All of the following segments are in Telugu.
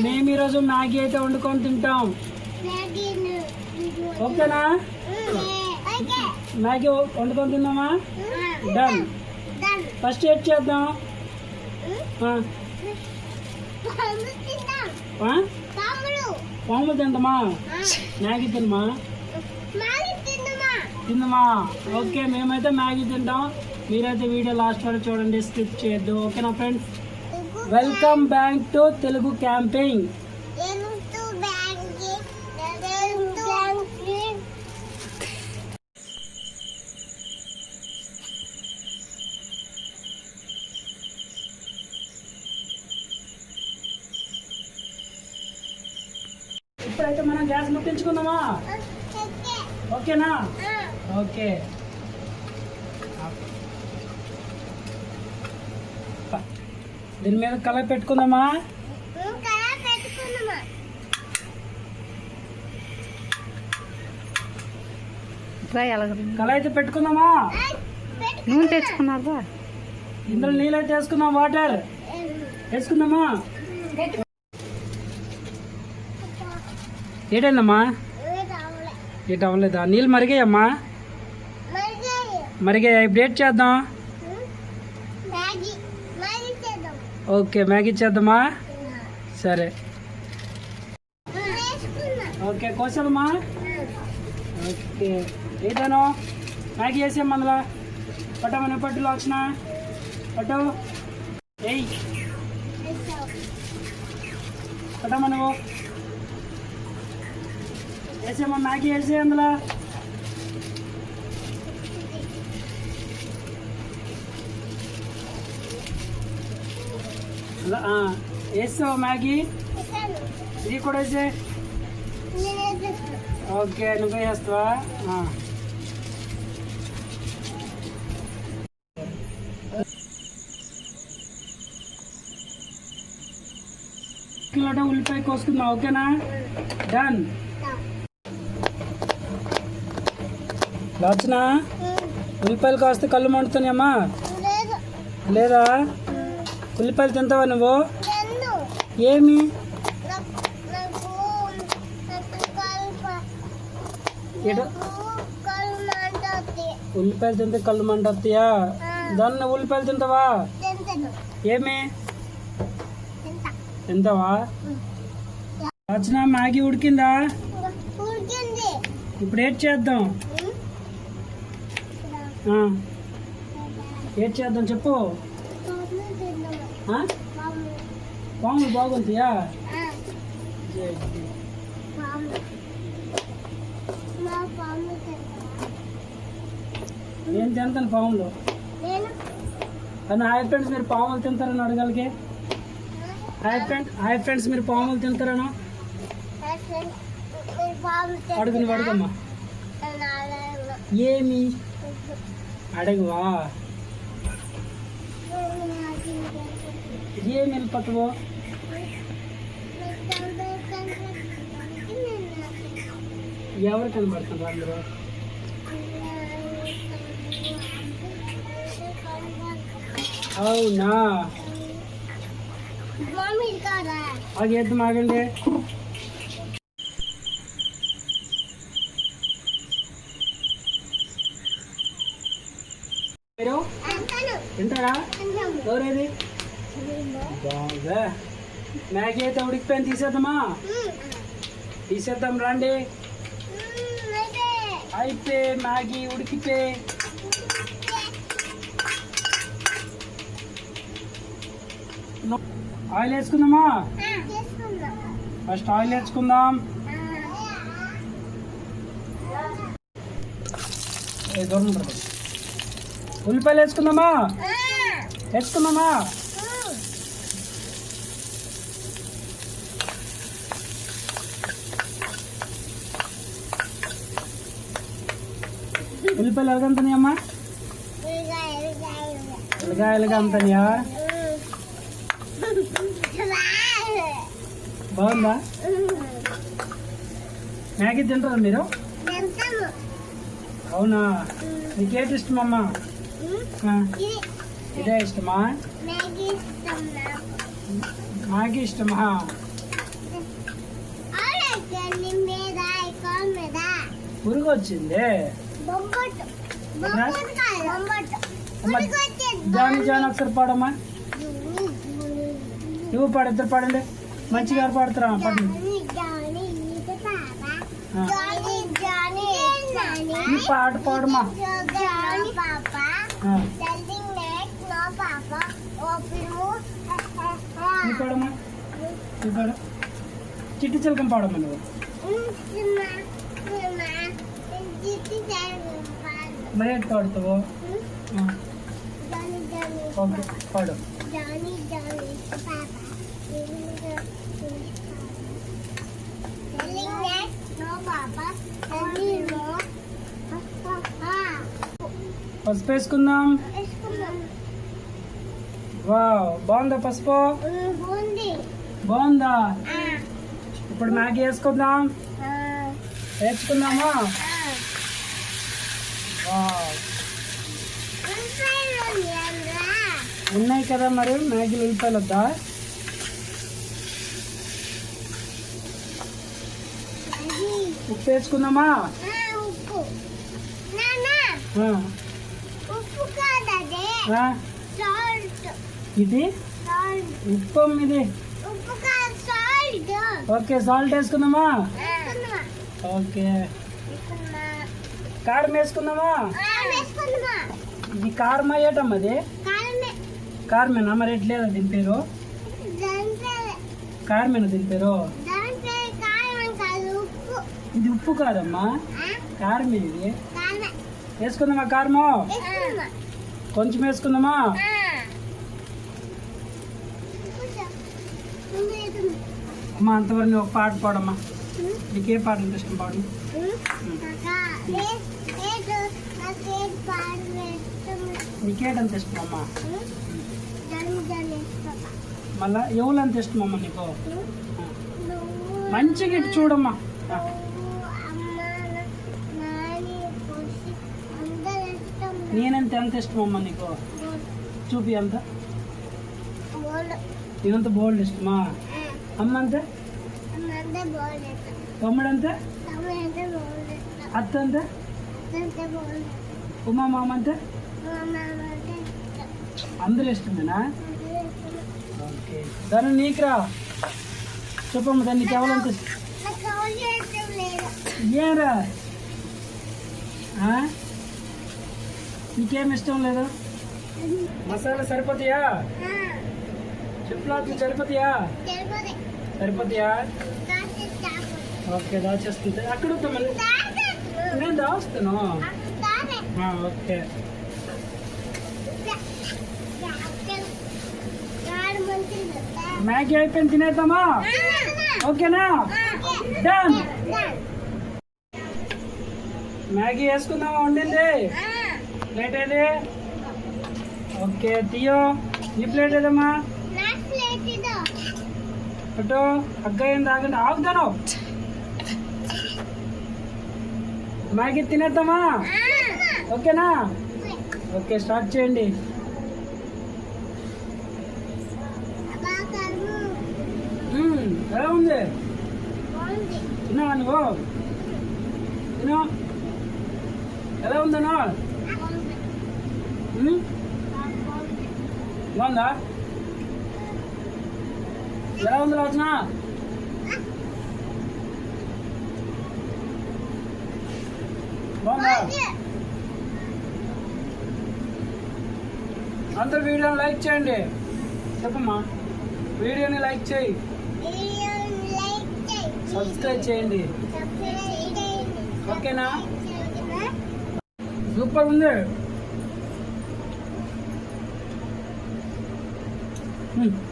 మేము ఈరోజు మ్యాగీ అయితే వండుకొని తింటాం. ఓకేనా? మ్యాగీ వండుకొని తిందామా? డన్. ఫస్ట్ ఏం చేద్దాం? పాములు తిందామా? మ్యాగీ తినమా? తిందామా? ఓకే, మేమైతే మ్యాగీ తింటాం. మీరైతే వీడియో లాస్ట్ వరకు చూడండి, స్కిప్ చేయొద్దు. ఓకేనా friends? Welcome back to Telugu camping. ఇప్పుడైతే మనం గ్యాస్ ముట్టించుకుందామా? ఓకేనా? ఓకే. దీని మీద కళాయి పెట్టుకుందామా? కళాయి అయితే పెట్టుకుందామా? నూనె తెచ్చుకున్నారా? ఇందులో నీళ్ళు అయితే వేసుకుందాం. వాటర్ వేసుకుందామా? ఏటైందమ్మా? ఏట అవ్వలేదా? నీళ్ళు మరిగాయమ్మా? మరిగాయా? ఇప్పుడు ఏం చేద్దాం? ఓకే, మ్యాగీ చేద్దామా? సరే. ఓకే, కోసామా? ఓకే, ఏదాను మ్యాగీ వేసాం. అందులో పట్టమని పట్టులో వచ్చిన పట్టు ఏయ్ పట్టమను వేసామా? మ్యాగీ వేసే అందులో వేస్తావా? మ్యాగీ ఇది కూడా వేసే. ఓకే, నువ్వే వేస్తావా? ఉల్లిపాయ కోసుకుందాం. ఓకేనా? డన్. వచ్చినా ఉల్లిపాయలు కాస్తే కళ్ళు మండుతున్నాయమ్మా? లేదా? ఉల్లిపాయలు తింటావా నువ్వు? ఏమి? ఉల్లిపాయలు తింటే కళ్ళు మంటొస్తాయా? దాన్ని ఉల్లిపాయలు తింటావా? ఏమి తింటావా? వచ్చిన మ్యాగీ ఉడికిందా? ఇప్పుడు ఏం చేద్దాం? ఏం చేద్దాం చెప్పు. పాములు బాగుంటాయా? నేను తింటాను పాములు. కానీ హాయ్ ఫ్రెండ్స్, మీరు పాములు తింటారని అడగలిగే. హాయ్ ఫ్రెండ్స్, మీరు పాములు తింటారనా? అడుగుని అడుగమ్మా. ఏమి అడగవా? ఏమి వెళ్ళిపోతావు? ఎవరు కనబడుతున్నారు అందరూ? అవునా? అది ఎద్దు మాగండి. మీరు తింటారా? ఎవరేది? బాగా మ్యాగీ అయితే ఉడికిపోయింది. తీసేద్దామా? తీసేద్దాం రండి. అయితే మ్యాగీ ఉడికిపోయి ఆయిల్ వేసుకుందామా? ఫస్ట్ ఆయిల్ వేసుకుందాం. ఉల్లిపాయలు వేసుకుందామా? వేసుకుందామా? ఉల్లిపాయలు ఎలాగంటున్నాయమ్మా? ఎలాగా అంతనియా? బాగుందా? మ్యాగీ తింటారా మీరు? అవునా? నీకేంటి ఇష్టమమ్మా? ఇదే ఇష్టమా? మ్యాగీ ఇష్టమా? పురుగు వచ్చింది. అమ్మా, జాని జాని ఒకసారి పాడమ్మా. నువ్వు పాడు, ఇద్దరు పాడండి. మంచిగా ఎవరు పాడుతురా? పాడండి. ఈ పాట పాడమ్మా. నువ్వు పాడమ్మా. నువ్వు పాడు. చిట్టి చిలకం పాడమ్మా నువ్వు. మరి ఎట్లా పాడుతావు? ఓకే పాడు. పసుపు వేసుకుందాం. వావ్, బాగుందా పసుపు? బాగుందా? ఇప్పుడు మ్యాగీ వేసుకుందాం. వేసుకుందామా? వావ్, ఉన్నాయి కదా మరి మ్యాగీలు ఉల్లిపాయలు వద్దా? ఉప్పు వేసుకుందామా? ఇది ఉప్పు ఇది. Okay, salt వేసుకుందామా? ఓకే, కారం వేసుకుందామా? ఇది కారం అయ్యేటమ్మా. అది కారమేనా? మరి ఎట్లేదా దీని పేరు? కారమేనా దీని పేరు? ఇది ఉప్పు కాదమ్మా, కారమే ఇది. వేసుకుందామా కారము? కొంచెం వేసుకుందామా? అమ్మా, అంతవరకు నువ్వు ఒక పాట పాడమ్మా. నీకే పాట అంటే ఇష్టం? పాడు. నీకేటంత ఇష్టం అమ్మా? మళ్ళా ఎవరంత ఇష్టం అమ్మా నీకు? మంచిగా ఇటు చూడమ్మా. నేనంత ఎంత ఇష్టం అమ్మా నీకు? చూపి అంత. నేనంత బోల్డ్ ఇష్టమా? అమ్మ అంతే? తమ్ముడు అంతే? అత్త అంతే? ఉమా మామ అంతే? అందరు ఇష్టమేనా? ఓకే, దాన్ని నీకురా చెప్పమ్మా. దాన్ని నీకు ఎవరంత ఏరా? నీకేం ఇష్టం లేదు? మసాలా సరిపోతాయా? చెప్పులాట్లు సరిపోతాయా? సరిపోతాయా? ఓకే, దాచేస్తుంది. అక్కడ వద్దామని నేను దాస్తాను. ఓకే, మ్యాగీ అయిపోయింది, తినేద్దామా? ఓకేనా? డన్. మ్యాగీ వేసుకుందామా? వండింది ప్లేట్ ఏది? ఓకే, తీయో. ఈ ప్లేట్ ఏదమ్మా? అటు అగ్గ ఏంది? ఆగండి, ఆగుతాను. మ్యాగీ తినేద్దామా? ఓకేనా? ఓకే, స్టార్ట్ చేయండి. ఎలా ఉంది? తిన్నా నువ్వు? తిన్నా? ఎలా ఉందన్నా? బాగుందా? ఎలా ఉంది రాజన? బాగుందా? అందరు వీడియోని లైక్ చేయండి. చెప్పమ్మా, వీడియోని లైక్ చేయి, సబ్స్క్రైబ్ చేయండి. ఓకేనా? సూపర్ ఉంది.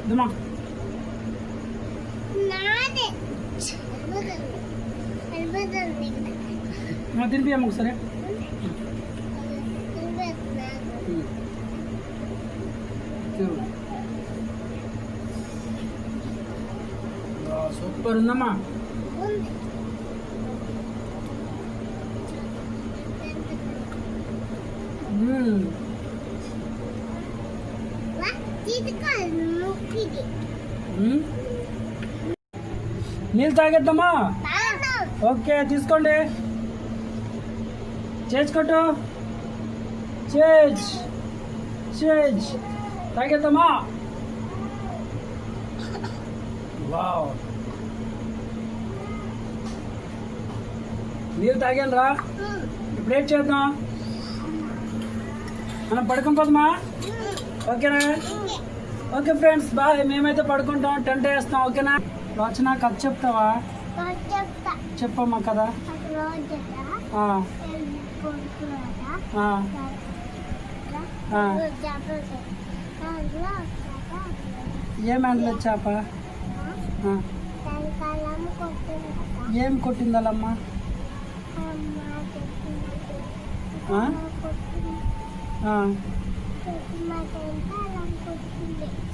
దుమా తినిపియమ్మ ఒకసారి. సూపర్ ఉందమ్మా. నీళ్ళు తాగేద్దామా? ఓకే, తీసుకోండి. కొట్టు చేజ్ చేజ్ తాగేద్దామా వావ్ నీళ్ళు తాగాను రా ఇప్పుడు ఏం చేద్దాం మనం పడుకుని పోదామా ఓకేనా ఓకే ఫ్రెండ్స్ బాయ్ మేమైతే పడుకుంటాం టెంట్ వేస్తాం ఓకేనా వచ్చినా కథ చెప్తావా చెప్పమ్మా కదా ఏం హ్యాండిల్ చేప ఏం కొట్టిందమ్మా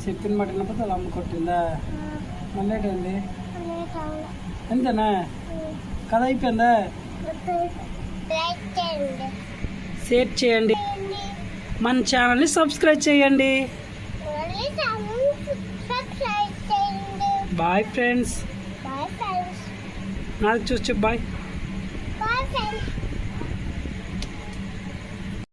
చెప్పిన మాట వినకపోతే అలా అమ్మ కొట్టిందా మళ్ళీ ఏంటండి అంతేనా కథ అయిపోయిందా షేర్ చేయండి మన ఛానల్ని సబ్స్క్రైబ్ చేయండి బాయ్ ఫ్రెండ్స్ నాకు చూసి బాయ్ Bye, friends.